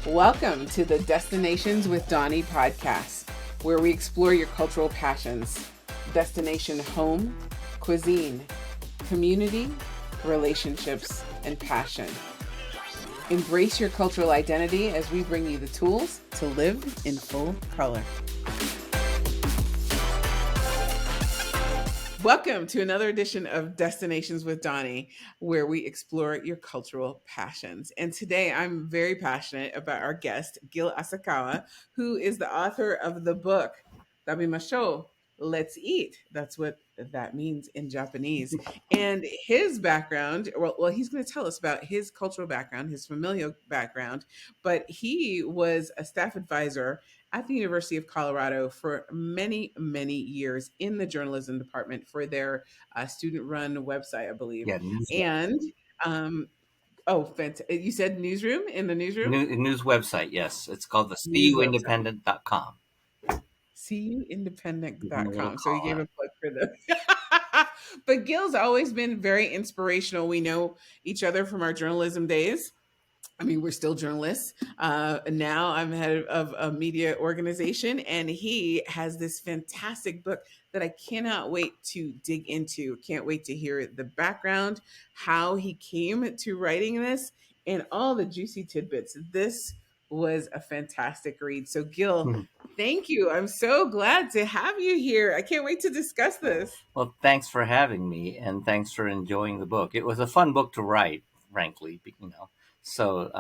Welcome to the Destinations with Doni podcast, where we explore your cultural passions. Destination home, cuisine, community, relationships, and passion. Embrace your cultural identity as we bring you the tools to live in full color. Welcome to another edition of Destinations with Doni, where we explore your cultural passions. And today I'm very passionate about our guest, Gil Asakawa, who is the author of the book, Tabemasho, Let's Eat. That's what that means in Japanese. And his background, well, he's going to tell us about his cultural background, his familial background, but he was a staff advisor at the University of Colorado for many, many years in the journalism department for their student-run website, I believe. Yeah, news, And you said newsroom in the newsroom? news website. Yes, it's called the News website. cuindependent.com. Give them a little CUindependent.com. So he call gave out. a plug for them. But Gil's always been very inspirational. We know each other from our journalism days. I mean, we're still journalists. Now I'm head of a media organization, and he has this fantastic book that I cannot wait to dig into. Can't wait to hear the background, how he came to writing this, and all the juicy tidbits. This was a fantastic read. So, Gil, thank you. I'm so glad to have you here. I can't wait to discuss this. Well, thanks for having me, and thanks for enjoying the book. It was a fun book to write, frankly. So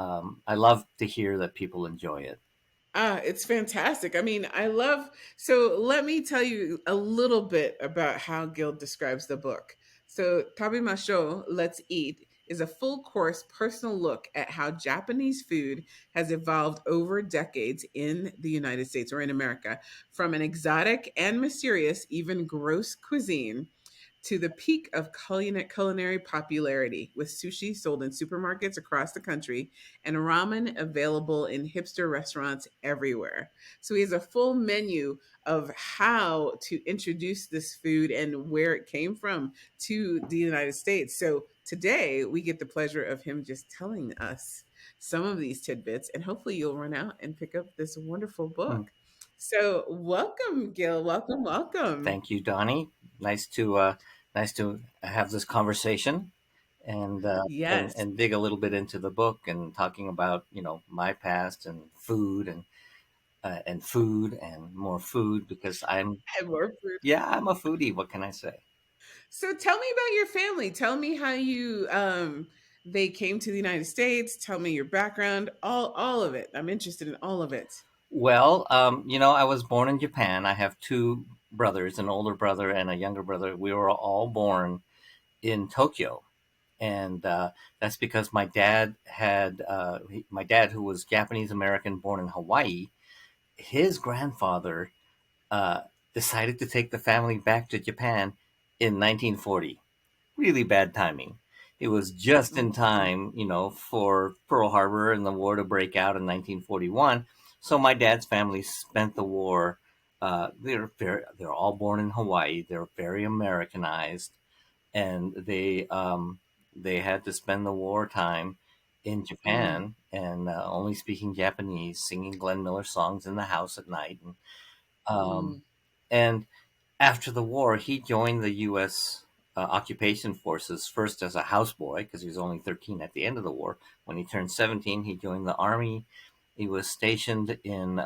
I love to hear that people enjoy it. It's fantastic. I mean, I love. So let me tell you a little bit about how Gil describes the book. So Tabemasho, Let's Eat, is a full course personal look at how Japanese food has evolved over decades in the United States or in America, from an exotic and mysterious, even gross cuisine to the peak of culinary popularity, with sushi sold in supermarkets across the country and ramen available in hipster restaurants everywhere. So he has a full menu of how to introduce this food and where it came from to the United States. So today we get the pleasure of him just telling us some of these tidbits, and hopefully you'll run out and pick up this wonderful Hmm. book. So welcome, Gil. Welcome, welcome. Thank you, Donnie. Nice to nice to have this conversation and Yes. dig a little bit into the book and talking about my past and food and more food because And more food. I'm a foodie. What can I say? So tell me about your family. Tell me how you they came to the United States. Tell me your background. All of it. I'm interested in all of it. Well, I was born in Japan. I have two brothers, an older brother and a younger brother. We were all born in Tokyo. And that's because my dad, who was Japanese American, born in Hawaii, his grandfather uh, decided to take the family back to Japan in 1940. Really bad timing. It was just in Oh, time, for Pearl Harbor and the war to break out in 1941. So my dad's family spent the war. They're all born in Hawaii. They're very Americanized, and they had to spend the wartime in mm, Japan and only speaking Japanese, singing Glenn Miller songs in the house at night, um, mm, and after the war, he joined the U.S. Occupation Forces first as a houseboy because he was only 13 at the end of the war. When he turned 17, he joined the army. He was stationed in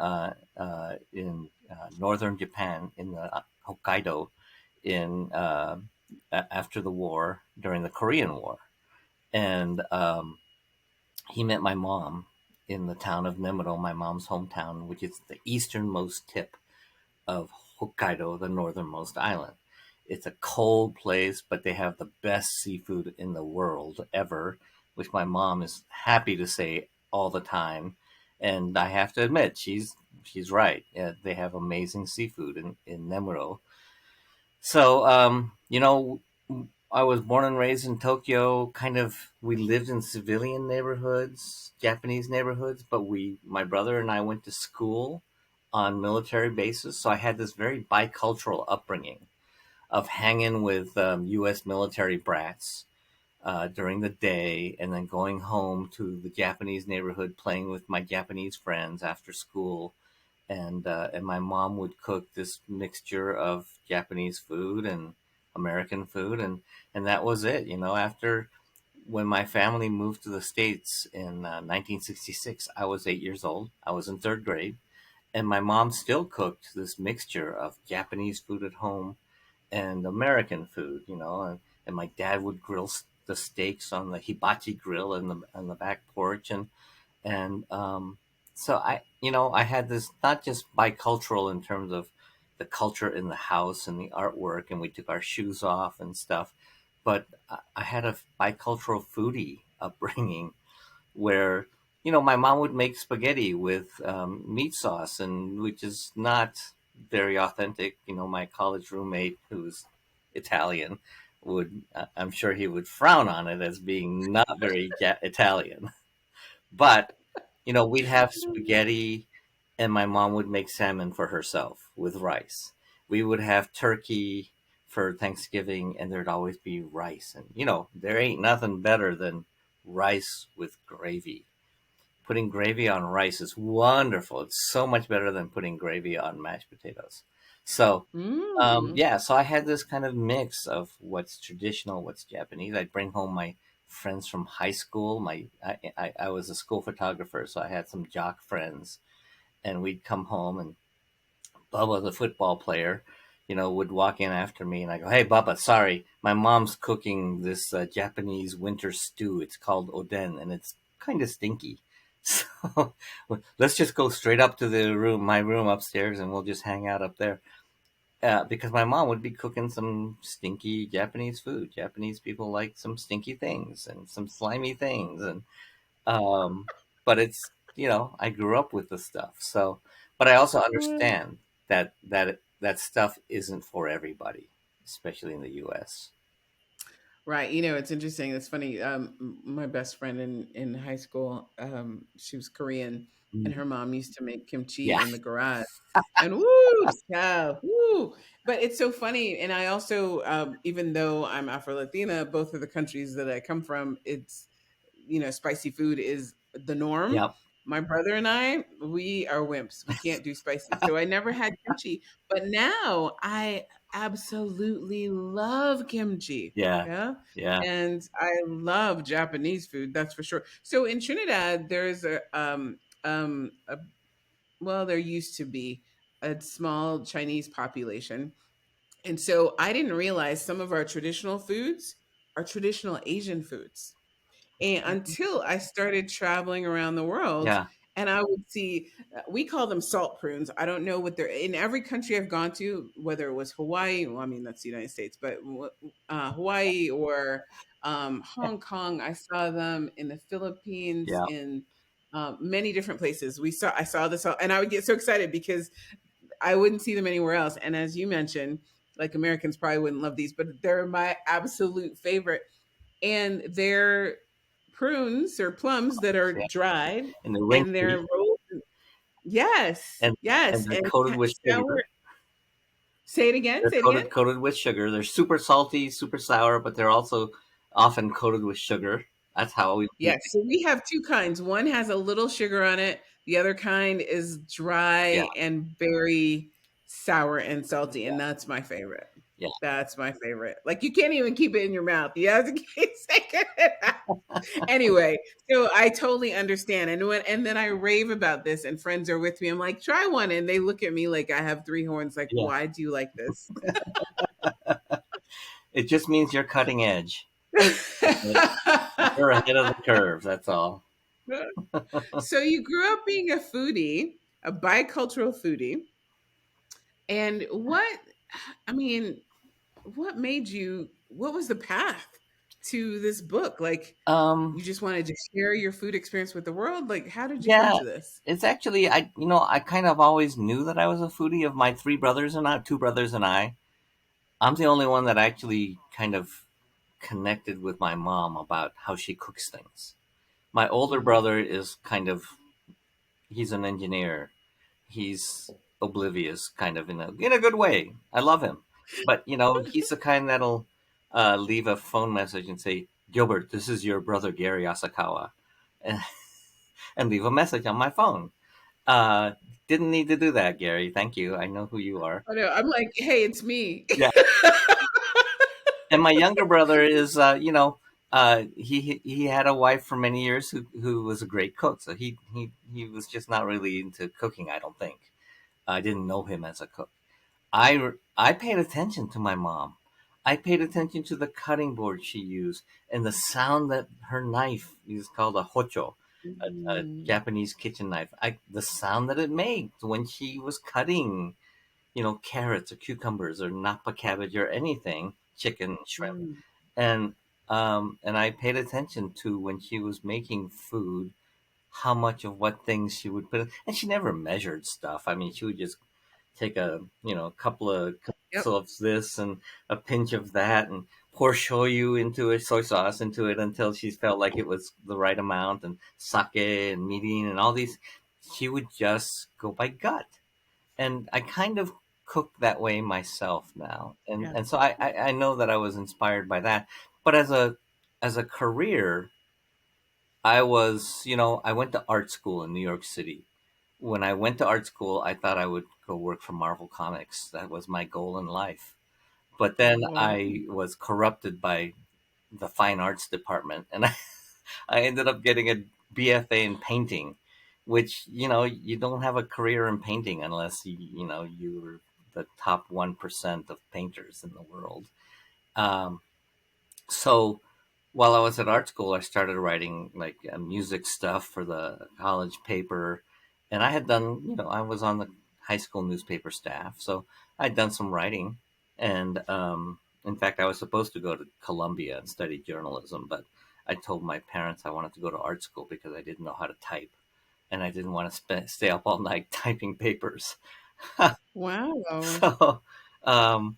northern Japan in the Hokkaido in after the war during the Korean War, and he met my mom in the town of Nemuro, my mom's hometown, which is the easternmost tip of Hokkaido, the northernmost island. It's a cold place, but they have the best seafood in the world ever, which my mom is happy to say all the time. And I have to admit, she's right. They have amazing seafood in Nemuro. So, I was born and raised in Tokyo. Kind of, we lived in civilian neighborhoods, Japanese neighborhoods, but my brother and I went to school on military bases. So I had this very bicultural upbringing of hanging with U.S. military brats, during the day, and then going home to the Japanese neighborhood, playing with my Japanese friends after school. And my mom would cook this mixture of Japanese food and American food, and that was it. After when my family moved to the States in 1966, I was 8 years old. I was in third grade, and my mom still cooked this mixture of Japanese food at home and American food, and my dad would grill the steaks on the hibachi grill in the back porch, and so I had this not just bicultural in terms of the culture in the house and the artwork, and we took our shoes off and stuff, but I had a bicultural foodie upbringing where my mom would make spaghetti with meat sauce, and which is not very authentic. My college roommate, who's Italian, I'm sure he would frown on it as being not very Italian. But we'd have spaghetti, and my mom would make salmon for herself with rice. We would have turkey for Thanksgiving, and there'd always be rice. And there ain't nothing better than rice with gravy. Putting gravy on rice is wonderful. It's so much better than putting gravy on mashed potatoes. So, Mm. yeah, so I had this kind of mix of what's traditional, what's Japanese. I'd bring home my friends from high school. I was a school photographer, so I had some jock friends, and we'd come home, and Bubba, the football player, would walk in after me, and I go, "Hey, Bubba, sorry, my mom's cooking this Japanese winter stew. It's called oden, and it's kind of stinky. So let's just go straight up to my room upstairs, and we'll just hang out up there." Because my mom would be cooking some stinky Japanese food. Japanese people like some stinky things and some slimy things, and um, but I grew up with the stuff. So, but I also understand that stuff isn't for everybody, especially in the U.S. Right. It's interesting. It's funny. My best friend in high school, she was Korean, and Mm. her mom used to make kimchi Yeah, in the garage. And woo, yeah, woo. But it's so funny. And I also, even though I'm Afro Latina, both of the countries that I come from, it's, spicy food is the norm. yeah, My brother and I, we are wimps. We can't do spicy. So I never had kimchi. But now I absolutely love kimchi. yeah, Yeah. yeah. And I love Japanese food, that's for sure. So in Trinidad, there's a well, there used to be a small Chinese population. And so I didn't realize some of our traditional foods are traditional Asian foods. And until I started traveling around the world, Yeah. and I would see, we call them salt prunes. I don't know what they're in every country I've gone to, whether it was Hawaii, well, I mean, that's the United States, but Hawaii or Hong Kong, I saw them in the Philippines, Yeah. in many different places. I saw this, and I would get so excited because I wouldn't see them anywhere else. And as you mentioned, like Americans probably wouldn't love these, but they're my absolute favorite, and they're prunes or plums that are Yeah. dried, And they're and they're wrinkly, rolled. Yes, and yes, they're and coated with sour. sugar. Say it again. They're Say it again. coated with sugar. They're super salty, super sour, but they're also often coated with sugar. That's how we Yes. So we have two kinds. One has a little sugar on it. The other kind is yeah, dry and very sour and salty, yeah, and that's my favorite. yeah, That's my favorite. Like you can't even keep it in your mouth. You have to keep taking it out. Anyway, so I totally understand. And then I rave about this and friends are with me. I'm like, try one. And they look at me like I have three horns. Like, yeah. why do you like this? It just means you're cutting edge. Okay? You're ahead of the curve. That's all. So you grew up being a foodie, a bicultural foodie. And I mean, what was the path to this book? Like, Um, you just wanted to share your food experience with the world? Like, how did you come yeah, to this? it's actually I kind of always knew that I was a foodie. Of my three brothers and I, two brothers and I'm the only one that actually kind of connected with my mom about how she cooks things. My older Mhm. brother is kind of he's an engineer. He's oblivious, kind of in a good way. I love him, but he's the kind that'll leave a phone message and say, Gilbert, this is your brother Gary Asakawa, and, and leave a message on my phone. Uh, didn't need to do that, Gary. Thank you. I know who you are. I know. I'm like, hey, it's me. Yeah. And my younger brother is, he had a wife for many years who was a great cook. So he was just not really into cooking. I don't think. I didn't know him as a cook. I paid attention to my mom. I paid attention to the cutting board she used and the sound that her knife is called a hocho, a Mm, Japanese kitchen knife. The sound that it made when she was cutting, carrots or cucumbers or napa cabbage or anything, chicken, shrimp, mm. and I paid attention to when she was making food, how much of what things she would put in, and she never measured stuff. I mean, she would just take a couple of Yep. of this and a pinch of that and pour shoyu into it, soy sauce into it until she felt like it was the right amount, and sake and mirin and all these. She would just go by gut, and I kind of cook that way myself now, and Yeah. so I know that I was inspired by that, but as a career, I went to art school in New York City. When I went to art school, I thought I would go work for Marvel Comics. That was my goal in life. But then Wow. I was corrupted by the fine arts department, and I ended up getting a BFA in painting, which, you don't have a career in painting unless you're the top 1% of painters in the world. Um, so while I was at art school, I started writing like music stuff for the college paper, and I had done, I was on the high school newspaper staff, so I'd done some writing, and in fact, I was supposed to go to Columbia and study journalism, but I told my parents I wanted to go to art school because I didn't know how to type, and I didn't want to stay up all night typing papers. Wow. So, um,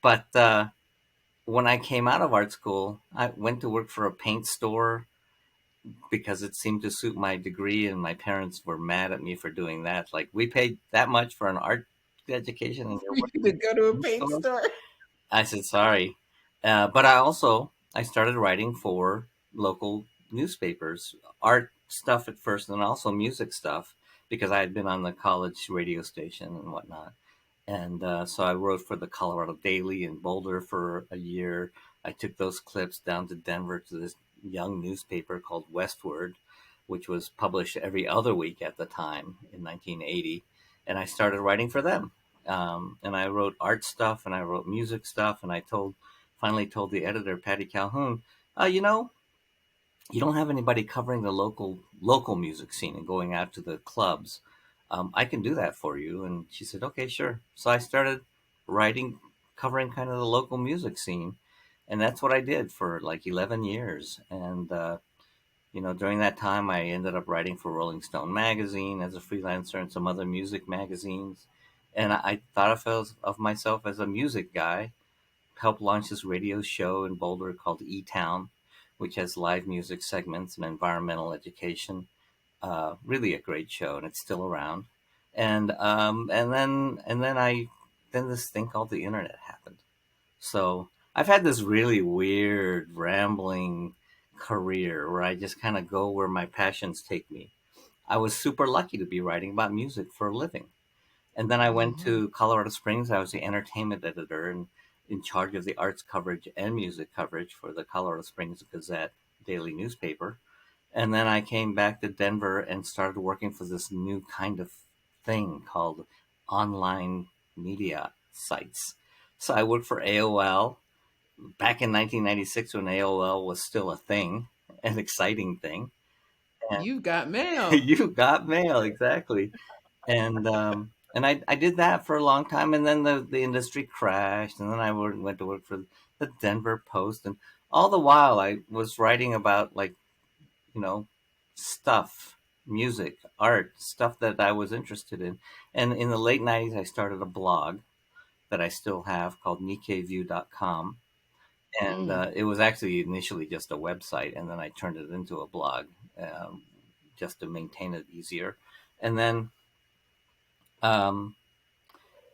but when I came out of art school, I went to work for a paint store because it seemed to suit my degree, and my parents were mad at me for doing that. Like, we paid that much for an art education, and you're You working to go to in a a paint store. store. I said sorry, but I started writing for local newspapers, art stuff at first, and also music stuff because I had been on the college radio station and whatnot. And so I wrote for the Colorado Daily in Boulder for a year. I took those clips down to Denver to this young newspaper called Westward, which was published every other week at the time in 1980. And I started writing for them. And I wrote art stuff and I wrote music stuff. And finally told the editor, Patty Calhoun, you know, you don't have anybody covering the local music scene and going out to the clubs. I can do that for you. And she said, okay, sure. So I started writing, covering kind of the local music scene, and that's what I did for like 11 years. And during that time, I ended up writing for Rolling Stone magazine as a freelancer and some other music magazines. And I thought of myself as a music guy. Helped launch this radio show in Boulder called E Town, which has live music segments and environmental education. Really a great show, and it's still around. And then this thing called the internet happened. So I've had this really weird, rambling career where I just kind of go where my passions take me. I was super lucky to be writing about music for a living. And then I went Mhm. to Colorado Springs. I was the entertainment editor and in charge of the arts coverage and music coverage for the Colorado Springs Gazette daily newspaper. And then I came back to Denver and started working for this new kind of thing called online media sites. So I worked for AOL back in 1996 when AOL was still a thing, an exciting thing. And You got mail. you got mail, exactly. And I did that for a long time, and then the industry crashed, and then went to work for the Denver Post, and all the while I was writing about like you know stuff, music, art, stuff that I was interested in. And in the late '90s, I started a blog that I still have called NikkeiView.com, and Mm. it was actually initially just a website, and then I turned it into a blog um, just to maintain it easier, and then. Um,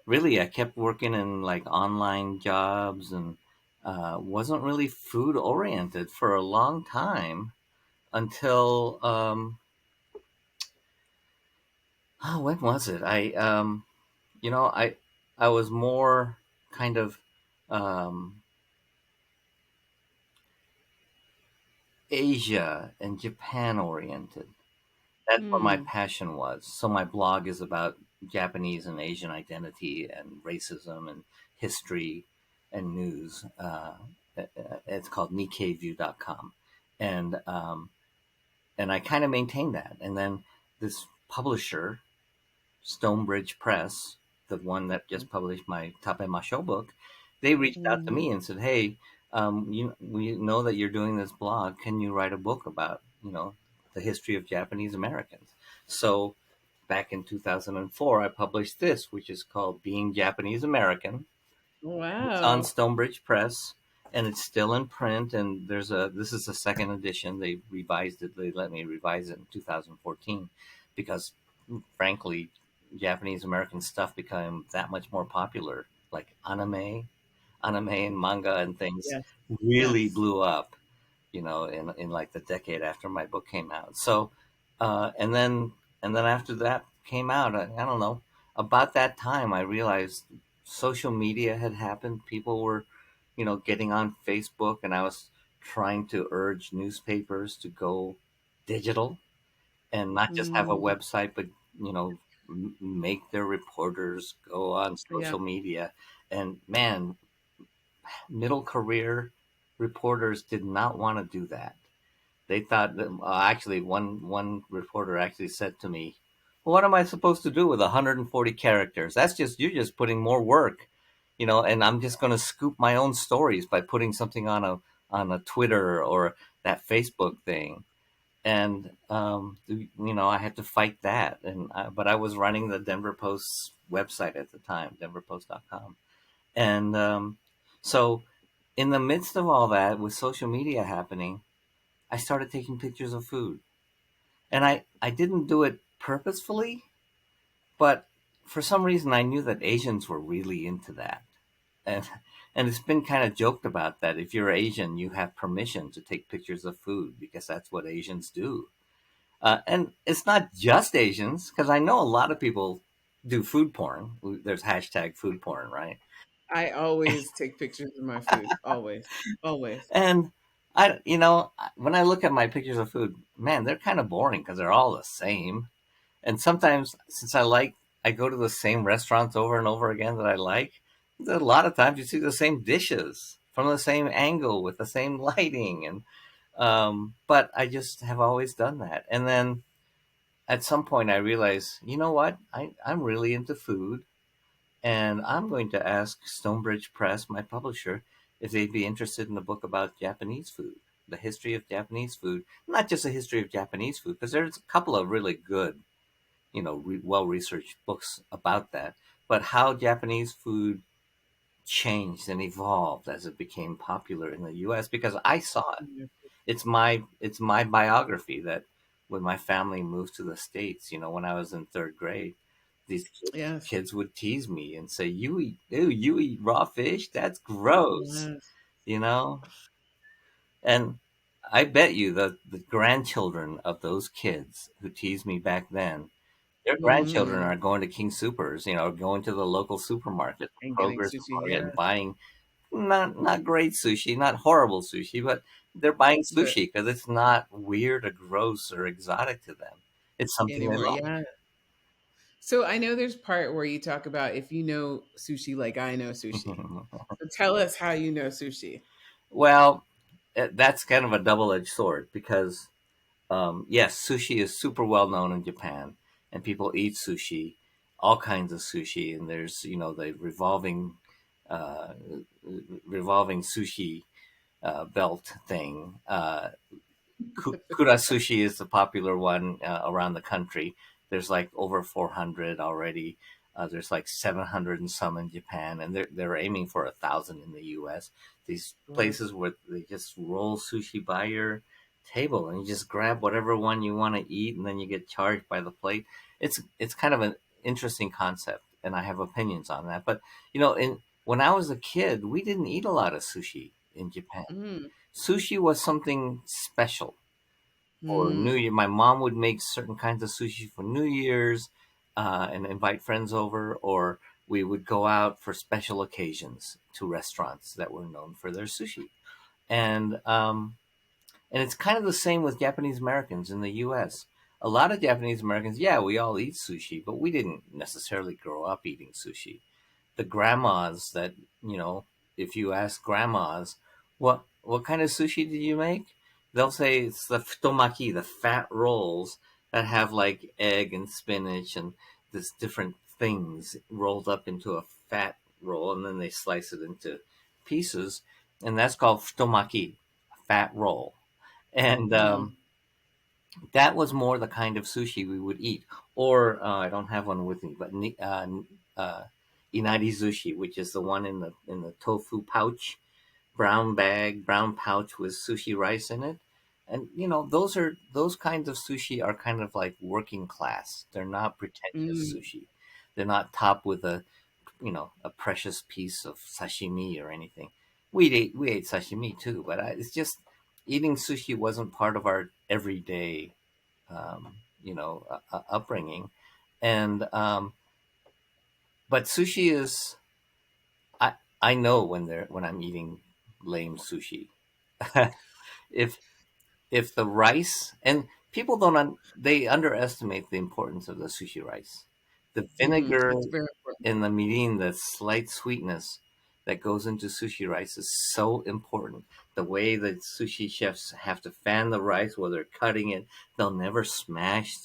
Really, I kept working in like online jobs and wasn't really food oriented for a long time until when was it? You know, I was more kind of um, Asia and Japan oriented. That's what my Mm. passion was. So my blog is about Japanese and Asian identity and racism and history and news. It's called NikkeiView.com. And and I kind of maintain that. And then this publisher, Stonebridge Press, the one that just published my Tabemasho book, they reached out to Mhm. me and said, "Hey, we know that you're doing this blog. Can you write a book about the history of Japanese Americans?" So back in 2004, I published this, which is called "Being Japanese American." It's on Wow. Stonebridge Press, and it's still in print. And this is the second edition. They revised it. They let me revise it in 2014 because, frankly, Japanese American stuff became that much more popular. Like anime and manga and things Yes. really Yes. blew up, in like the decade after my book came out. So, and then after that came out, I don't know, about that time, I realized social media had happened. People were, getting on Facebook, and I was trying to urge newspapers to go digital and not just have a Mm. website, but make their reporters go on Yeah. social media. And man, middle career reporters did not want to do that. They thought that, actually, one reporter actually said to me, "Well, what am I supposed to do with 140 characters? That's just you're just putting more work, and I'm just going to scoop my own stories by putting something on a Twitter or that Facebook thing." And I had to fight that. But I was running the Denver Post's website at the time, denverpost.com. And so, in the midst of all that, with social media happening, I started taking pictures of food. And I didn't do it purposefully, but for some reason I knew that Asians were really into that. And, and it's been kind of joked about that if you're Asian, you have permission to take pictures of food because that's what Asians do. And it's not just Asians, because I know a lot of people do food porn. There's hashtag food porn, right? I always take pictures of my food. Always. Always. And when I look at my pictures of food, man, they're kind of boring because they're all the same. And sometimes, since I go to the same restaurants over and over again that I like, a lot of times you see the same dishes from the same angle with the same lighting. And but I just have always done that. And then at some point, I realized, you know what? I'm really into food, and I'm going to ask Stonebridge Press, my publisher, if they'd be interested in a book about Japanese food, the history of Japanese food, not just the history of Japanese food, because there's a couple of really good, well researched books about that, but how Japanese food changed and evolved as it became popular in the U.S. Because I saw it. Yeah. It's my biography that when my family moved to the States, when I was in third grade, these Yes. kids would tease me and say, you eat raw fish? That's gross," Yes. you know? And I bet you that the grandchildren of those kids who teased me back then, their grandchildren Mm. are going to King Supers, going to the local supermarket, And getting Kroger's, sushi. and Yes. buying not great sushi, not horrible sushi, but they're buying But sushi because it's not weird or gross or exotic to them. It's something they anymore. like. Yeah. So I know there's part where you talk about if you know sushi like I know sushi. So tell us how you know sushi. Well, that's kind of a double-edged sword because, yes, sushi is super well known in Japan, and people eat sushi, all kinds of sushi, and there's the uh, revolving sushi belt thing. Kura sushi is the popular one around the country. There's like over 400 already. There's like 700 and some in Japan, and they're aiming for 1,000 in the U.S. These Wow. places where they just roll sushi by your table, and you just grab whatever one you want to eat, and then you get charged by the plate. It's kind of an interesting concept, and I have opinions on that. But in when I was a kid, we didn't eat a lot of sushi. in Japan. Mm, Sushi was something special for New mm, Year. My mom would make certain kinds of sushi for New Year's and invite friends over, or we would go out for special occasions to restaurants that were known for their sushi. And and it's kind of the same with Japanese Americans in the U.S. A lot of Japanese Americans, yeah, we all eat sushi, but we didn't necessarily grow up eating sushi. The grandmas that, you know, if you ask grandmas, what kind of sushi did you make? They'll say it's the futomaki, the fat rolls that have like egg and spinach and this different things rolled up into a fat roll, and then they slice it into pieces, and that's called futomaki, fat roll. And mm, that was more the kind of sushi we would eat. Or I don't have one with me, but inari sushi, which is the one in the tofu pouch, brown pouch with sushi rice in it. And you know, those kinds of sushi are kind of like working class. They're not pretentious mm, sushi. They're not topped with a, you know, a precious piece of sashimi or anything. We ate sashimi too, but it's just eating sushi wasn't part of our everyday, upbringing. And but sushi is, I know when I'm eating lame sushi. if if the rice, and people they underestimate the importance of the sushi rice. The mm. vinegar It's very important. and the mirin, the slight sweetness that goes into sushi rice is so important. The way that sushi chefs have to fan the rice while they're cutting it, they'll never smash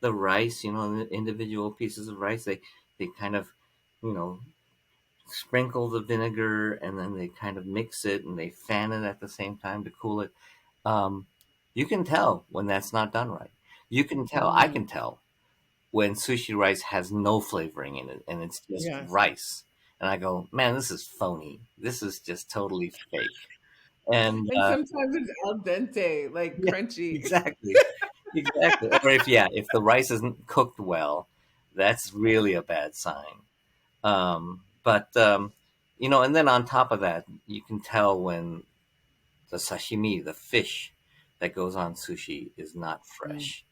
the rice, you know, the individual pieces of rice. They kind of, you know, sprinkle the vinegar and then they kind of mix it and they fan it at the same time to cool it. Um, you can tell when that's not done right. You can tell, I Mm, can tell when sushi rice has no flavoring in it and it's just yes. rice. And I go, man, this is phony. This is just totally fake. And And sometimes it's al dente, like yeah, crunchy. exactly. Exactly. Or if, yeah, if the rice isn't cooked well, that's really a bad sign. But you know, and then on top of that, you can tell when the sashimi, the fish that goes on sushi, is not Mm, fresh.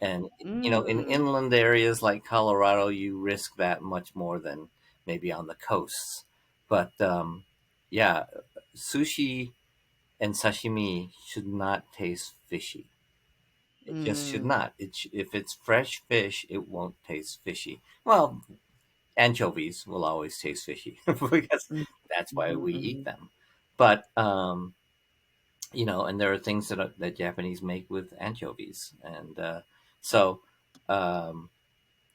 And you know, in mm, inland areas like Colorado, you risk that much more than maybe on the coasts. But yeah, sushi and sashimi should not taste fishy. It just should mm, not. If it's fresh fish, it won't taste fishy. Well, anchovies will always taste fishy because mm, that's why mhm, we eat mhm, them. But you know, and there are things that Japanese make with anchovies, and so um,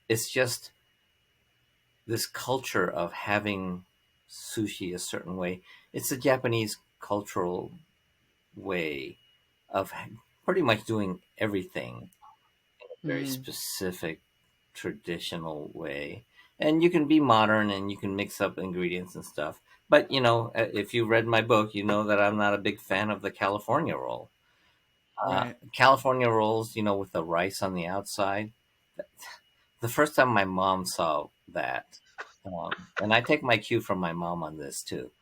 it's just this culture of having sushi a certain way. It's a Japanese cultural way of pretty much doing everything in a very mm. specific traditional way. And you can be modern and you can mix up ingredients and stuff. But you know, if you read my book, you know that I'm not a big fan of the California roll. Right. California rolls, you know, with the rice on the outside. The first time my mom saw that, and I take my cue from my mom on this too.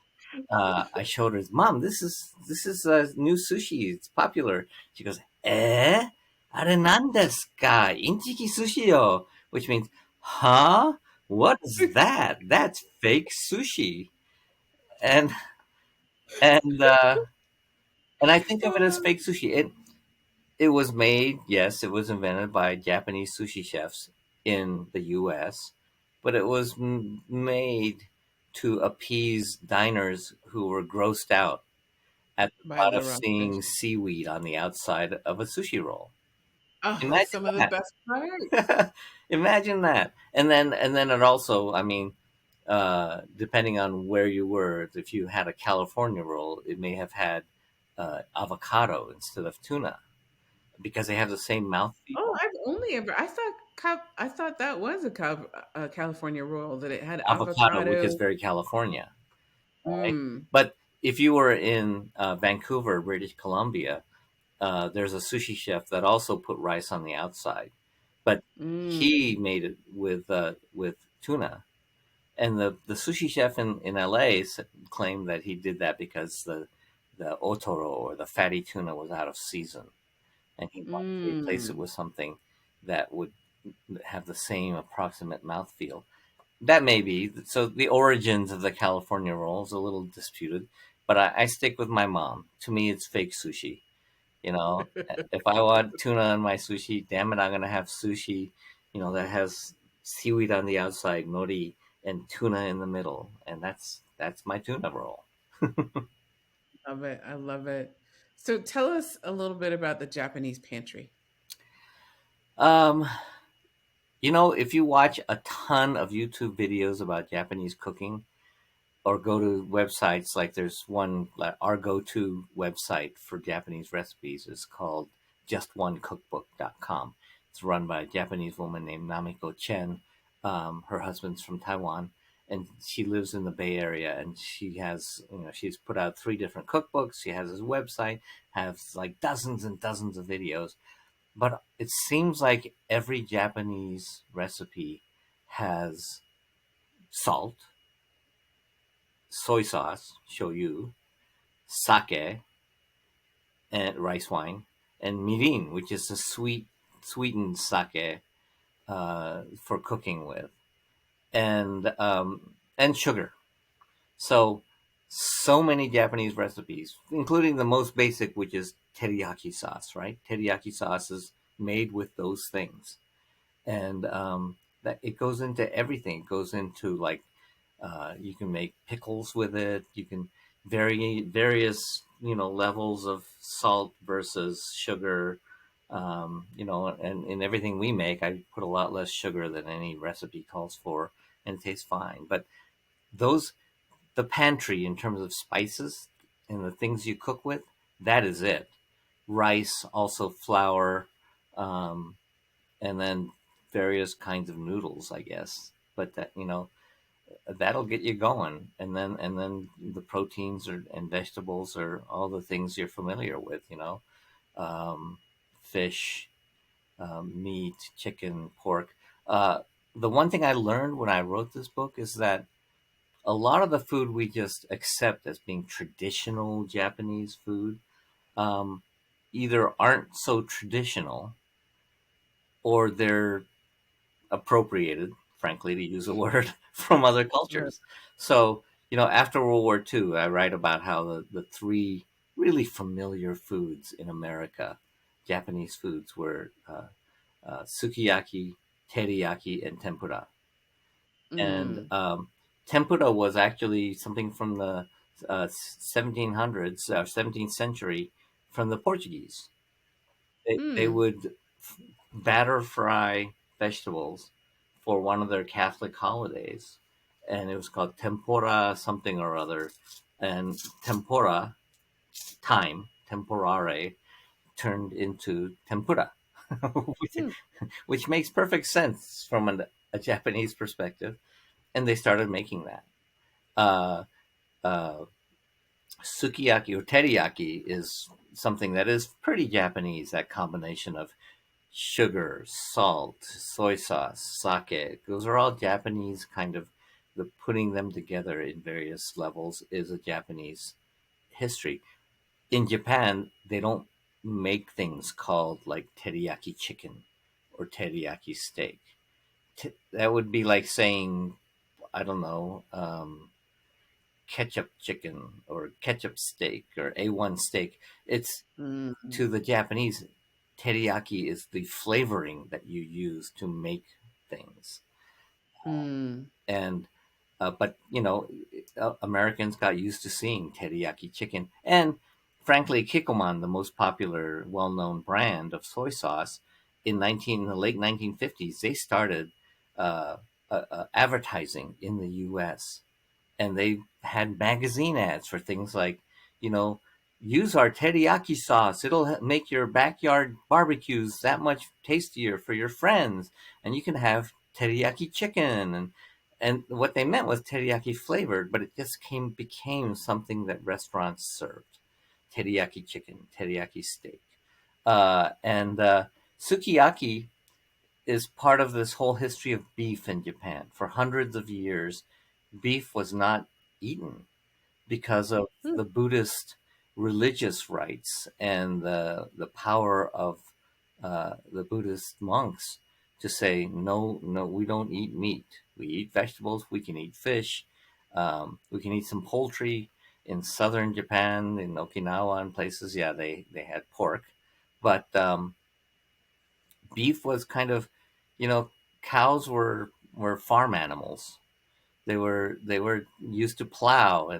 I showed her, Mom, this is new sushi. It's popular. She goes, are nan desu ka? Inchiki sushi yo, which means, huh? What is that? That's fake sushi. And and uh, and I think of it as fake sushi. It was made, yes, it was invented by Japanese sushi chefs in the U.S., but it was made to appease diners who were grossed out at the By thought the of raw seeing fish. seaweed on the outside of a sushi roll. Oh, Imagine some of the that. best parts. Imagine that. And then it also, I mean, depending on where you were, if you had a California roll, it may have had avocado instead of tuna because they have the same Oh, mouthfeel. I've only ever I thought that was a California roll, that it had Avocado, which is avocado. very California, right? Mm, But if you were in Vancouver, British Columbia, there's a sushi chef that also put rice on the outside, but mm, he made it with tuna, And the sushi chef in LA claimed that he did that because the otoro, or the fatty tuna, was out of season, and he wanted to replace it Mm. with something that would have the same approximate mouthfeel. That may be. So the origins of the California roll is a little disputed, but I stick with my mom. To me, it's fake sushi. You know, if I want tuna on my sushi, damn it, I'm gonna have sushi, that has seaweed on the outside, nori, and tuna in the middle, and that's my tuna roll. Love it. I love it. So tell us a little bit about the Japanese pantry. Um, if you watch a ton of YouTube videos about Japanese cooking, or go to websites, like there's one, like our go-to website for Japanese recipes is called justonecookbook.com. It's run by a Japanese woman named Namiko Chen. Her husband's from Taiwan, and she lives in the Bay Area, and she's put out 3 different cookbooks. She has this website, has like dozens and dozens of videos. But it seems like every Japanese recipe has salt, soy sauce, shoyu, sake, and rice wine, and mirin, which is a sweetened sake for cooking with, and sugar. So many Japanese recipes, including the most basic, which is teriyaki sauce. Right, teriyaki sauce is made with those things, and that it goes into everything. It goes into, like, you can make pickles with it. You can vary various levels of salt versus sugar. And in everything we make, I put a lot less sugar than any recipe calls for, and it tastes fine. But those the pantry, in terms of spices and the things you cook with, that is it. Rice, also flour, um, and then various kinds of noodles, I guess. But that'll get you going, and then the proteins and vegetables are all the things you're familiar with. Um, Fish, meat, chicken, pork. The one thing I learned when I wrote this book is that a lot of the food we just accept as being traditional Japanese food, um, either aren't so traditional, or they're appropriated, frankly, to use a word, from other Right. cultures. So, after World War II, I write about how the 3 really familiar foods in America, Japanese foods, were sukiyaki, teriyaki, and tempura. And Mm. tempura was actually something from the 1700s, 17th century, from the Portuguese. They Mm. would batter fry vegetables for one of their Catholic holidays, and it was called tempura something or other. And tempura, temporare, turned into tempura, which, Hmm. which makes perfect sense from a Japanese perspective. And they started making that. Uh, uh, Sukiyaki or teriyaki is something that is pretty Japanese. That combination of sugar, salt, soy sauce, sake. Those are all Japanese, kind of. The putting them together in various levels is a Japanese history. In Japan, they don't make things called like teriyaki chicken or teriyaki steak. That would be like saying, I don't know, ketchup chicken or ketchup steak or A1 steak. It's Mm. To the Japanese, teriyaki is the flavoring that you use to make things. Mm. And but Americans got used to seeing teriyaki chicken, and frankly, Kikkoman, the most popular, well-known brand of soy sauce, in the late 1950s, they started uh, advertising in the U.S., and they had magazine ads for things like, you know, use our teriyaki sauce. It'll make your backyard barbecues that much tastier for your friends, and you can have teriyaki chicken. And what they meant was teriyaki flavored, but it just became something that restaurants served: teriyaki chicken, teriyaki steak, and sukiyaki is part of this whole history of beef in Japan. For hundreds of years, beef was not eaten because of Hmm. the Buddhist religious rites and the power of the Buddhist monks to say no, no, we don't eat meat. We eat vegetables. We can eat fish. We can eat some poultry. In southern Japan, in Okinawa and places, yeah, they had pork, but beef was kind of, you know, cows were farm animals. They were used to plow,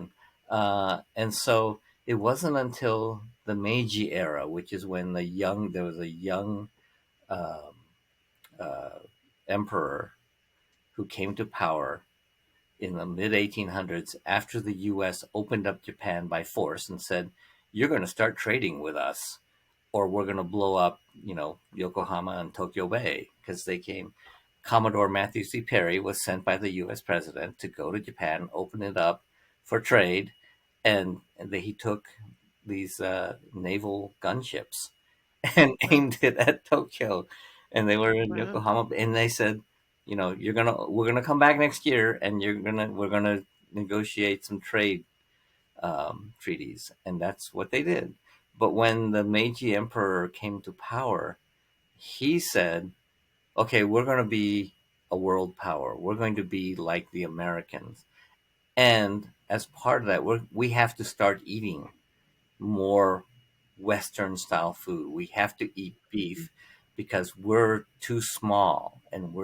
and so it wasn't until the Meiji era, which is when there was a young um, uh, emperor who came to power in the mid 1800s after the U.S. opened up Japan by force and said, "You're going to start trading with us, or we're going to blow up, Yokohama and Tokyo Bay," because they came. Commodore Matthew C. Perry was sent by the U.S. president to go to Japan, open it up for trade, and he took these naval gunships and Wow. aimed it at Tokyo, and they were in Wow. Yokohama, and they said, we're gonna come back next year, and we're gonna negotiate some trade treaties, and that's what they did. But when the Meiji Emperor came to power, he said, "Okay, we're going to be a world power. We're going to be like the Americans, and as part of that, we have to start eating more Western style food. We have to eat beef because we're too small, and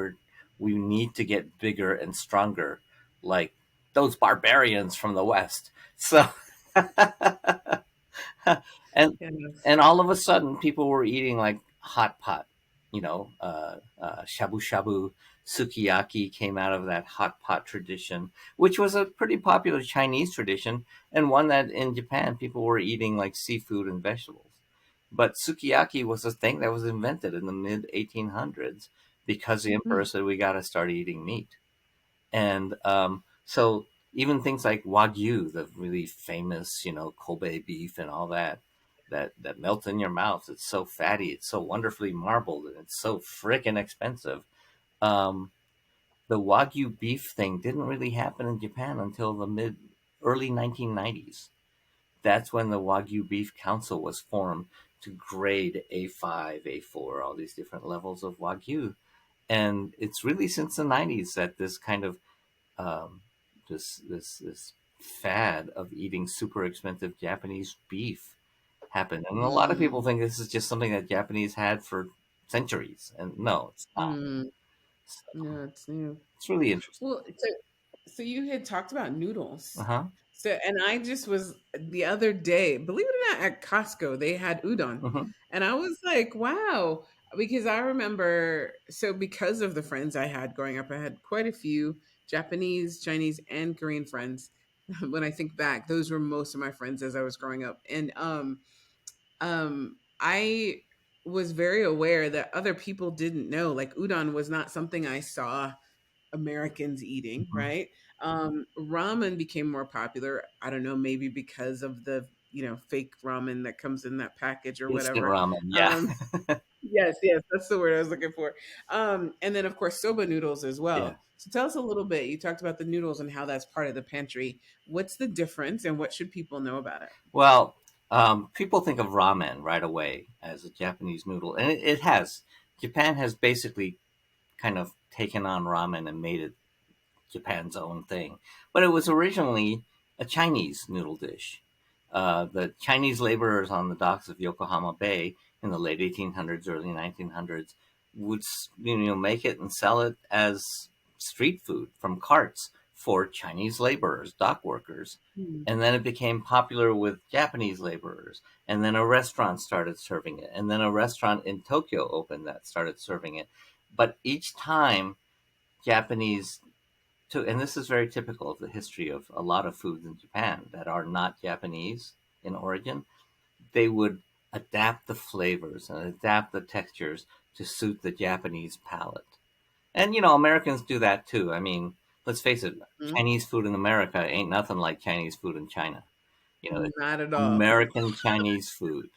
we need to get bigger and stronger, like those barbarians from the West." So, and Yes. and all of a sudden, people were eating like hot pot, shabu shabu, sukiyaki came out of that hot pot tradition, which was a pretty popular Chinese tradition, and one that in Japan people were eating like seafood and vegetables. But sukiyaki was a thing that was invented in the mid 1800s because the emperor Hmm. said we got to start eating meat. And so even things like Wagyu, the really famous, Kobe beef and all that, that melts in your mouth. It's so fatty. It's so wonderfully marbled, and it's so frickin' expensive. Um, the Wagyu beef thing didn't really happen in Japan until the mid early 1990s. That's when the Wagyu Beef Council was formed to grade A5, A4, all these different levels of Wagyu. And it's really since the 90s that this kind of um, this fad of eating super expensive Japanese beef happened, and a lot of people Mm. think this is just something that Japanese had for centuries, and no, it's not. Mm. So No, it's new. it's really interesting. Well, so you had talked about Uh noodles. huh. So, and I just was the other day, believe it or not, at Costco, they had udon. Hmm. And I was like, wow, because I remember, so because of the friends I had growing up, I had quite a few Japanese, Chinese, and Korean friends. When I think back, those were most of my friends as I was growing up. And I was very aware that other people didn't know, like udon was not something I saw Americans eating, Hmm. right? Ramen became more popular. I don't know, maybe because of the, fake ramen that comes in that package or Instant whatever. ramen, yeah. Um, yes, yes, that's the word I was looking for. And then of course soba noodles as Yeah. well. So tell us a little bit. You talked about the noodles and how that's part of the pantry. What's the difference and what should people know about it? Well, people think of ramen right away as a Japanese noodle, and it has. Japan has basically kind of taken on ramen and made it Japan's own thing. But it was originally a Chinese noodle dish. The Chinese laborers on the docks of Yokohama Bay in the late 1800s, early 1900s would make it and sell it as street food from carts for Chinese laborers, dock workers. Hmm. And then it became popular with Japanese laborers. And then a restaurant started serving it. And then a restaurant in Tokyo opened that started serving it. But each time Japanese and this is very typical of the history of a lot of foods in Japan that are not Japanese in origin. They would adapt the flavors and adapt the textures to suit the Japanese palate. And Americans do that too. I mean, let's face it, Hmm. Chinese food in America ain't nothing like Chinese food in China. It's Not at all. American Chinese food.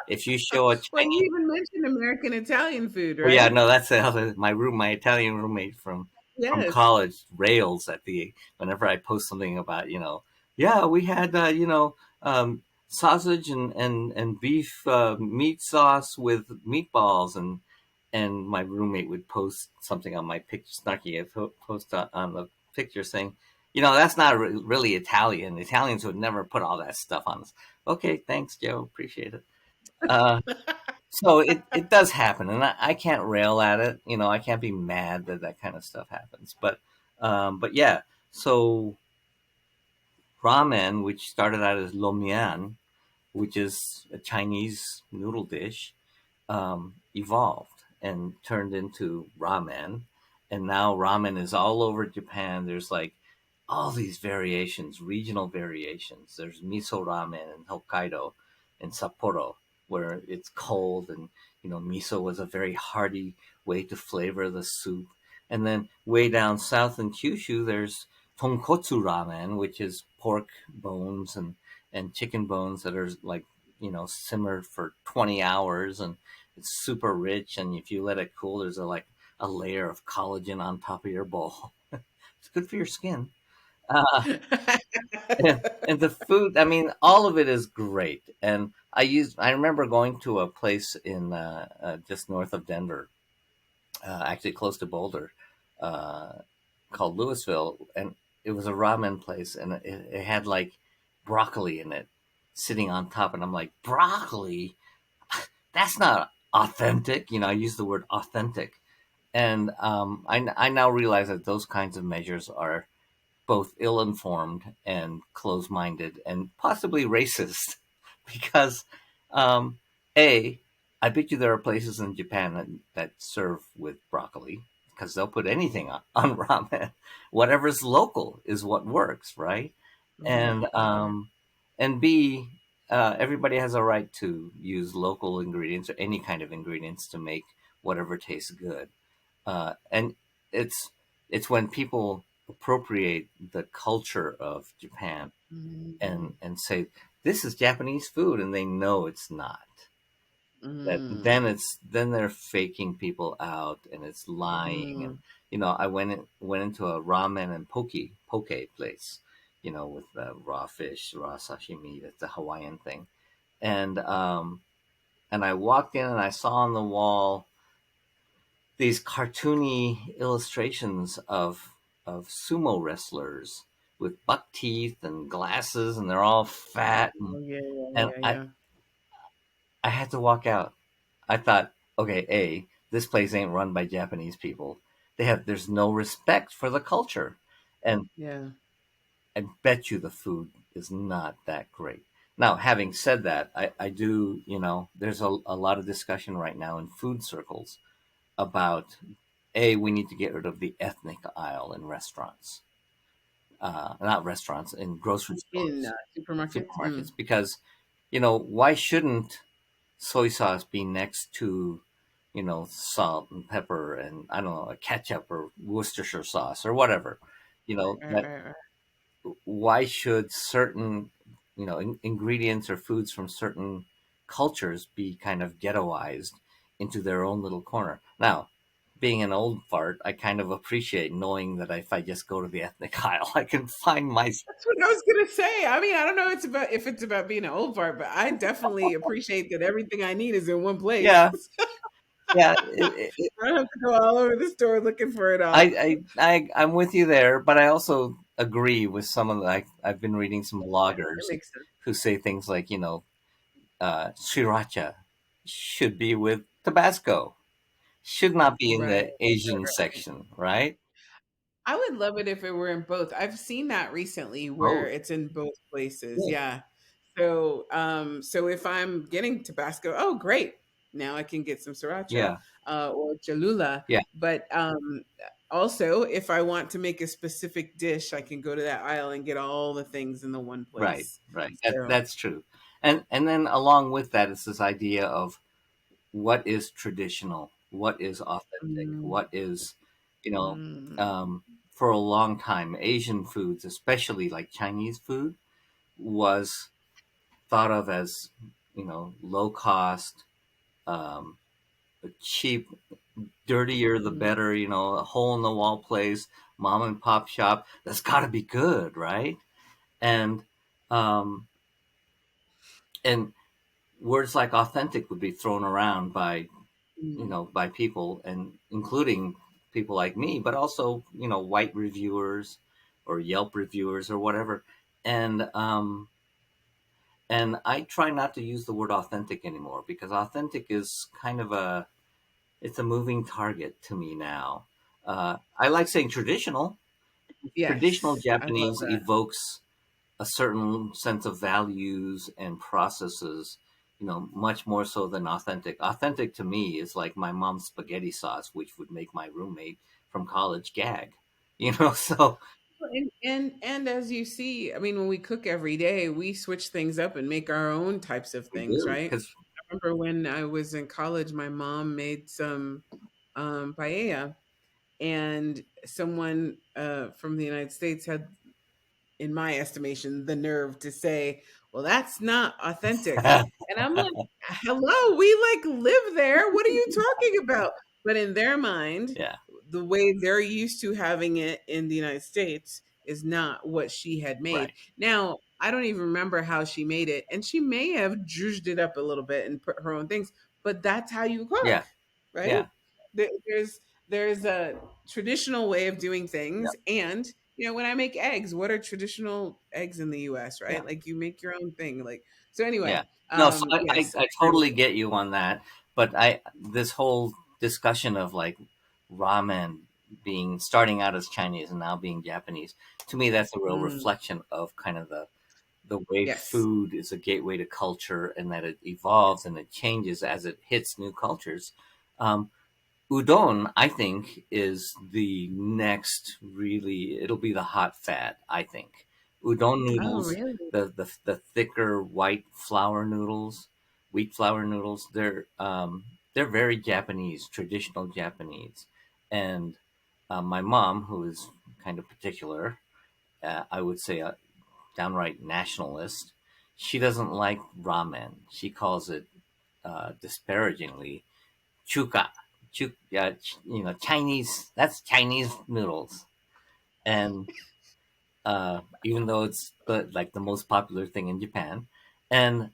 If you show a Well, you Chinese, even mentioned American Italian food, well, yeah, right? no, that's the other my Italian roommate from from Yes. college rails at the whenever I post something about, yeah, we had sausage and beef meat sauce with meatballs, and my roommate would post something on my picture, snarky post on the picture saying, that's not really Italian. Italians would never put all that stuff on us. Okay, thanks, Joe. Appreciate it. Uh, so it does happen, and I can't rail at it. I can't be mad that that kind of stuff happens. But yeah. So ramen, which started out as lomian, which is a Chinese noodle dish, evolved and turned into ramen. And now ramen is all over Japan. There's like all these variations, regional variations. There's miso ramen in Hokkaido and Sapporo, where it's cold, and miso was a very hearty way to flavor the soup. And then way down south in Kyushu, there's tonkotsu ramen, which is pork bones and chicken bones that are like simmered for 20 hours, and it's super rich. And if you let it cool, there's a layer of collagen on top of your bowl. It's good for your skin. uh, and the food, I mean, all of it is great. And I remember going to a place in just north of Denver, actually close to Boulder, uh, called Louisville, and it was a ramen place, and it had like broccoli in it sitting on top, and I'm like, broccoli? That's not authentic. I use the word authentic. And I now realize that those kinds of measures are both ill-informed and close-minded and possibly racist because um, a I bet you there are places in Japan that serve with broccoli because they'll put anything on ramen. Whatever's local is what works, right? Mhm, and mhm, um, and b everybody has a right to use local ingredients or any kind of ingredients to make whatever tastes good. And it's it's when people appropriate the culture of Japan mhm, and say this is Japanese food, and they know it's not. That mm, then they're faking people out, and it's lying. And mm. I went into a ramen and poke place, with raw fish, raw sashimi. That's a Hawaiian thing. And I walked in, and I saw on the wall these cartoony illustrations of sumo wrestlers with buck teeth and glasses, and they're all fat, Oh, yeah, yeah, and yeah, I yeah. I had to walk out. I thought, okay, this place ain't run by Japanese people. There's no respect for the culture, and Yeah. I bet you the food is not that great. Now, having said that, I do, there's a lot of discussion right now in food circles about we need to get rid of the ethnic aisle in restaurants, not restaurants, in grocery In, stores, supermarkets? supermarkets, Mm. because why shouldn't soy sauce be next to salt and pepper and I don't know, a ketchup or Worcestershire sauce or whatever, Right, that right, right. why should certain ingredients or foods from certain cultures be kind of ghettoized into their own little corner? Now, being an old fart, I kind of appreciate knowing that if I just go to the ethnic aisle, I can find my That's what I was gonna say. I mean, I don't know if it's about being an old fart, but I definitely appreciate that everything I need is in one place. yeah, yeah. I don't have to go all over the store looking for it all. I'm with you there, but I also agree with some of the. I've been reading some Yeah, it bloggers makes sense. who say things like, sriracha should be with Tabasco, should not be in Right, the Asian right, right. section, right? I would love it if it were in both. I've seen that recently where Oh, it's in both places. good. Yeah. So if I'm getting Tabasco, oh great. Now I can get some sriracha Yeah, or Cholula. yeah, But also, if I want to make a specific dish, I can go to that aisle and get all the things in the one right, place. right. So, That's true. And then along with that is this idea of what is traditional, what is authentic, mm, what is, you know, mm, um, for a long time, Asian foods, especially like Chinese food, was thought of as, low cost, um, cheap, dirtier the Mhm. better, a hole in the wall place, mom and pop shop. That's got to be good, right? And um, and words like authentic would be thrown around by Mm. by people, and including people like me, but also white reviewers or Yelp reviewers or whatever. And um and I try not to use the word authentic anymore, because authentic is kind of it's a moving target to me now. I like saying traditional. Traditional Yes, I love Japanese that. evokes a certain sense of values and processes, much more so than authentic. Authentic to me is like my mom's spaghetti sauce, which would make my roommate from college gag. So And as you see, I mean, when we cook every day, we switch things up and make our own types of we things, do right? because I remember when I was in college, my mom made some paella, and someone from the United States had, in my estimation, the nerve to say, "Well, that's not authentic." And I'm like, "Hello, we like live there. What are you talking about?" But in their mind, yeah, the way they're used to having it in the United States is not what she had made. right, Now, I don't even remember how she made it, and she may have zhuzhed it up a little bit and put her own things, but that's how you cook, yeah, right? yeah, There's a traditional way of doing yeah, things, and when I make eggs, what are traditional eggs in the US, yeah. right? Like you make your own thing. Like so Yeah. anyway, No, so I, yes, I I agree with totally get you on that. But this whole discussion of like ramen being starting out as Chinese and now being Japanese, to me that's a you. real Mm, reflection of kind of the way yes. food is a gateway to culture, and that it evolves and it changes as it hits new cultures. Um, Udon, I think, is the next really, it'll be the hot fad, I think. Udon Oh, noodles, really? the thicker white flour noodles, wheat flour noodles, they're very Japanese, traditional Japanese. And my mom, who is kind of particular, I would say a downright nationalist, she doesn't like ramen. She calls it disparagingly chuka. Chinese. That's Chinese noodles, and even though it's like the most popular thing in Japan, and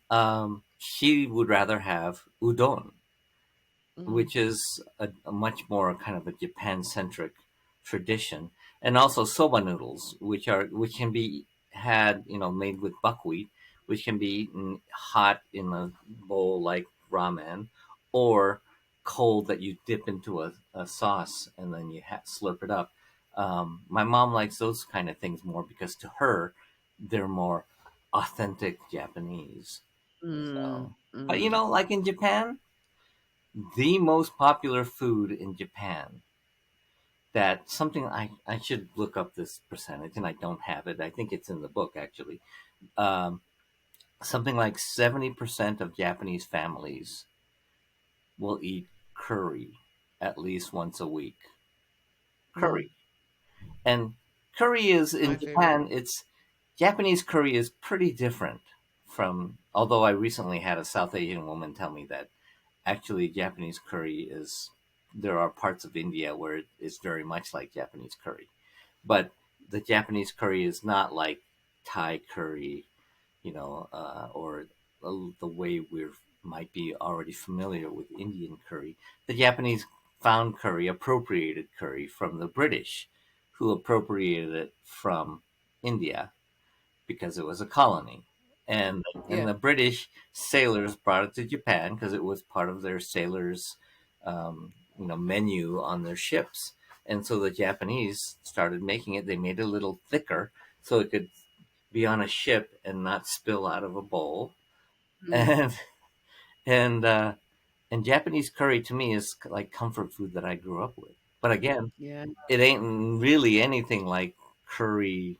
she would rather have udon, Mm, which is a much more kind of a Japan centric tradition, and also soba noodles, which can be had made with buckwheat, which can be eaten hot in a bowl like ramen, or cold that you dip into a sauce and then you slurp it up. My mom likes those kind of things more because to her they're more authentic Japanese. mm, So, but mm. like in Japan, the most popular food in Japan, that something I should look up this percentage and I don't have it. I think it's in the book actually. Um, Something like 70% of Japanese families will eat curry at least once a week. Mm. Curry. And curry is in My favorite. Japan, it's Japanese curry is pretty different from, although I recently had a South Asian woman tell me that actually Japanese curry is, there are parts of India where it is very much like Japanese curry, but the Japanese curry is not like Thai curry, or the way we might be already familiar with Indian curry. The Japanese found curry, appropriated curry from the British, who appropriated it from India because it was a colony. And Yeah. the British sailors brought it to Japan because it was part of their sailors' menu on their ships. And so the Japanese started making it. They made it a little thicker so it could be on a ship and not spill out of a bowl. Mm. And and uh, and Japanese curry to me is like comfort food that I grew up with. But again, Yeah. it ain't really anything like curry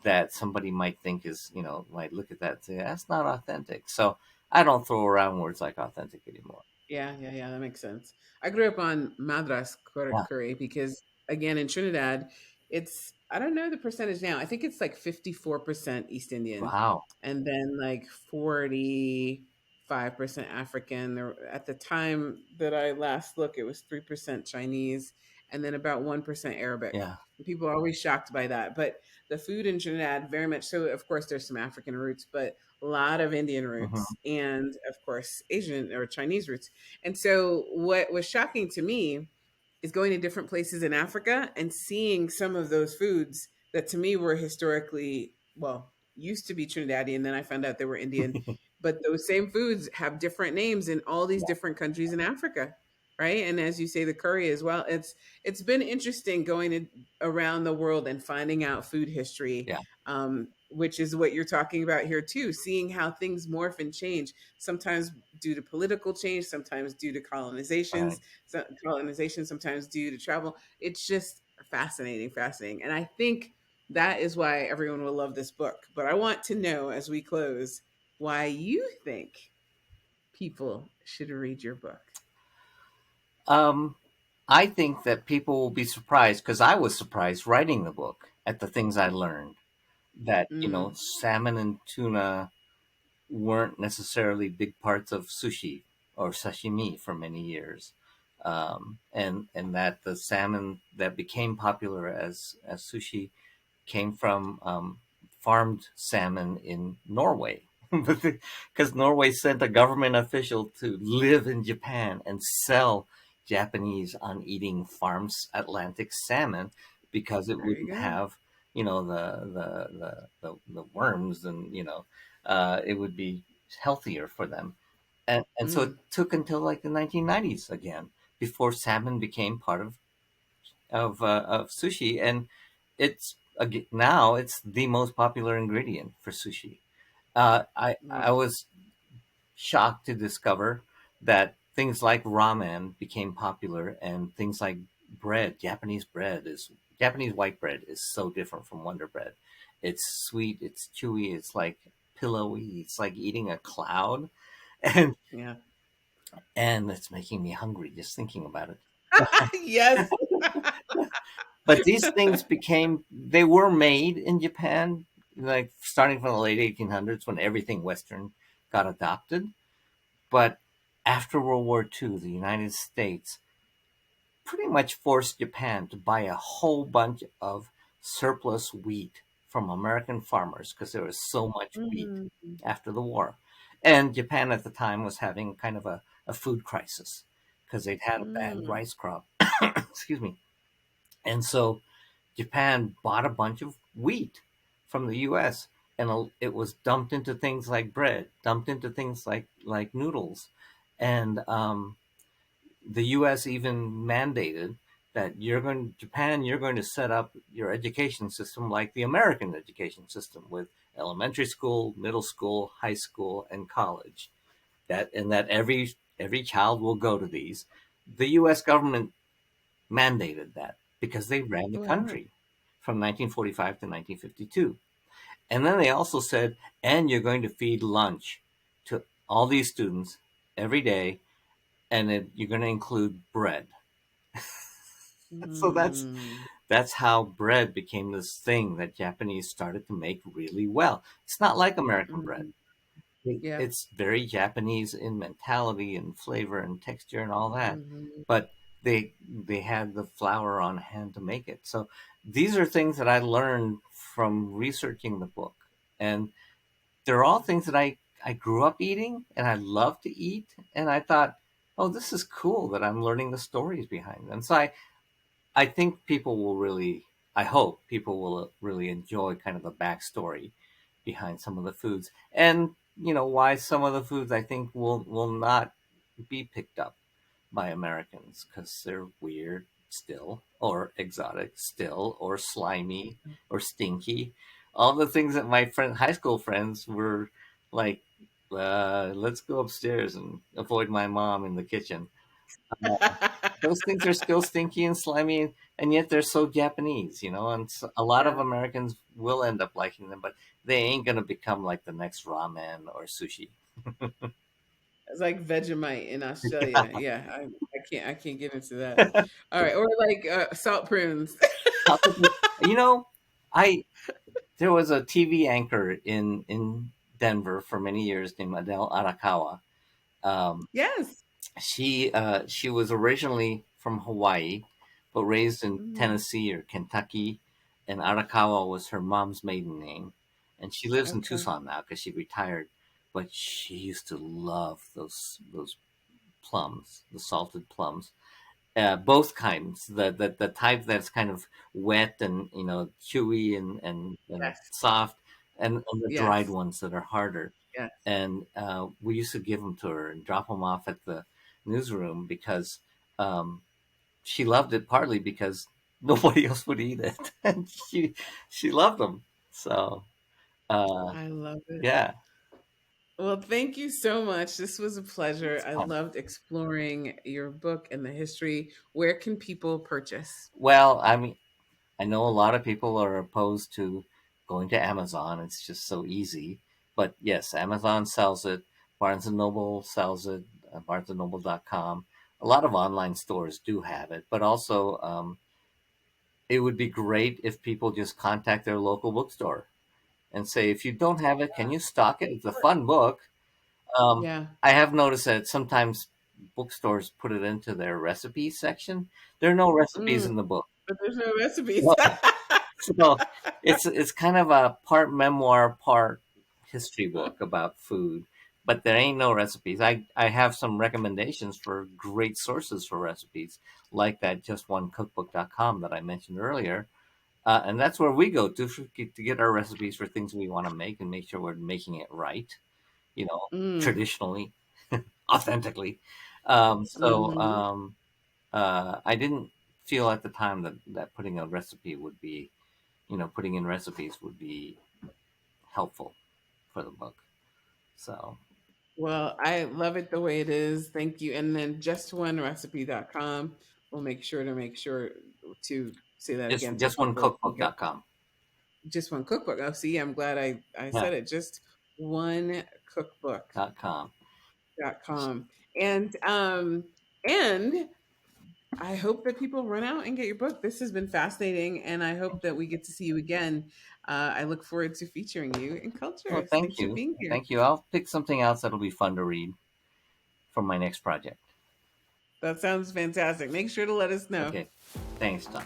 that somebody might think is, might look at that and say, that's not authentic. So I don't throw around words like authentic anymore. Yeah, yeah, yeah, that makes sense. I grew up on Madras Yeah. curry because, again, in Trinidad, it's, I don't know the percentage now. I think it's like 54% East Indian Wow. and then like 40, 5% African. At the time that I last looked, it was 3% Chinese, and then about 1% Arabic. Yeah. And people are always shocked by that. But the food in Trinidad, very much so. Of course, there's some African roots, but a lot of Indian Hmm. roots, and of course, Asian or Chinese roots. And so, what was shocking to me is going to different places in Africa and seeing some of those foods that to me were historically, well, used to be Trinidadian. Then I found out they were Indian. But those same foods have different names in all these Yeah. different countries in Africa, right? And as you say, the curry as well. It's been interesting going around the world and finding out food history, Yeah. which is what you're talking about here too. Seeing how things morph and change, sometimes due to political change, sometimes due to Right. colonization, sometimes due to travel. It's just fascinating, fascinating. And I think that is why everyone will love this book. But I want to know as we close why you think people should read your book. Um, I think that people will be surprised because I was surprised writing the book at the things I learned. That Mm, salmon and tuna weren't necessarily big parts of sushi or sashimi for many years, and that the salmon that became popular as sushi came from farmed salmon in Norway. Because Norway sent a government official to live in Japan and sell Japanese on eating farmed Atlantic salmon because it there you wouldn't go. have, the worms, and it would be healthier for them. And so it Mm, took until like the 1990s again before salmon became part of sushi, and now it's the most popular ingredient for sushi. I wow. was shocked to discover that things like ramen became popular, and things like bread. Japanese white bread is so different from Wonder Bread. It's sweet, it's chewy, it's like pillowy, it's like eating a cloud, and Yeah. it's making me hungry just thinking about it. Yes. But these things they were made in Japan, like starting from the late 1800s when everything Western got adopted. But after World War II, the United States pretty much forced Japan to buy a whole bunch of surplus wheat from American farmers because there was so much wheat Mm, after the war. And Japan at the time was having kind of a food crisis because they'd had a bad mm, rice crop. Excuse me. And so Japan bought a bunch of wheat from the U.S. and it was dumped into things like bread, dumped into things like noodles, and the U.S. even mandated that you're going to set up your education system like the American education system with elementary school, middle school, high school, and college. That every child will go to these. The U.S. government mandated that because they ran the wow. country from 1945 to 1952. And then they also said, and you're going to feed lunch to all these students every day, and you're going to include bread. So Mm, that's how bread became this thing that Japanese started to make really well. It's not like American bread. mm, yeah. It's very Japanese in mentality and flavor and texture and all that. Mhm, But they had the flour on hand to make it. So these are things that I learned from researching the book. And they're all things that I grew up eating and I love to eat. And I thought, oh, this is cool that I'm learning the stories behind them. So I think people will really, I hope people will really enjoy kind of the backstory behind some of the foods, and why some of the foods I think will not be picked up by Americans because they're weird still, or exotic still, or slimy, or stinky. All the things that my high school friends were like, let's go upstairs and avoid my mom in the kitchen. Those things are still stinky and slimy, and yet they're so Japanese, And a lot of yeah. Americans will end up liking them, but they ain't gonna become like the next ramen or sushi. It's like Vegemite in Australia. Yeah, I can't get into that. All right, or like salt prunes. You know, I there was a TV anchor in Denver for many years named Adele Arakawa, Um, Yes. she was originally from Hawaii, but raised in Mhm. Tennessee or Kentucky, and Arakawa was her mom's maiden name. And she lives in Okay. Tucson now because she retired. But she used to love those plums, the salted plums, both kinds. The type that's kind of wet and chewy and Yes. soft, and the dried Yes. ones that are harder. Yes. And we used to give them to her and drop them off at the newsroom because um, she loved it, partly because nobody else would eat it, and she loved them. So uh, I love it. yeah, Well, thank you so much. This was a pleasure. it's I fun. loved exploring your book and the history. Where can people purchase? Well, I mean, I know a lot of people are opposed to going to Amazon. It's just so easy. But yes, Amazon sells it. Barnes and Noble sells it. BarnesandNoble.com. A lot of online stores do have it, but also it would be great if people just contact their local bookstore and say, if you don't have it, can you stock it? It's a fun book. Yeah. I have noticed that sometimes bookstores put it into their recipe section. There are no recipes Mm, in the book. but there's no recipes. So it's kind of a part memoir, part history book about food, but there ain't no recipes. I have some recommendations for great sources for recipes, like that justonecookbook.com that I mentioned earlier. And that's where we go to get our recipes for things we want to make and make sure we're making it right, Mm, traditionally, authentically. Um, so hmm. um, I didn't feel at the time that putting a recipe would be putting in recipes would be helpful for the book. So Well, I love it the way it is. Thank you. And then justonerecipe.com. We'll make sure to say that just again so just one people can get cookbook.com. just one cookbook. Oh, see, I'm glad I Yeah, said it. Just one cookbook.com. .com. And I hope that people run out and get your book. This has been fascinating, and I hope that we get to see you again. I look forward to featuring you in Well, Cultures. thank Thanks for you. being here. Thank you. I'll pick something else that'll be fun to read for my next project. That sounds fantastic. Make sure to let us know. Okay. Thanks, Tom.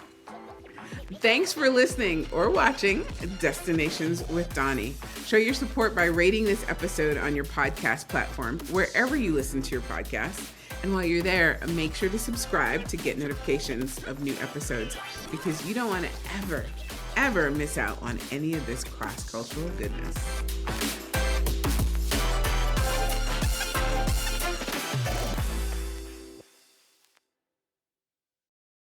Thanks for listening or watching Destinations with Donnie. Show your support by rating this episode on your podcast platform, wherever you listen to your podcast. And while you're there, make sure to subscribe to get notifications of new episodes because you don't want to ever miss out on any of this cross cultural goodness.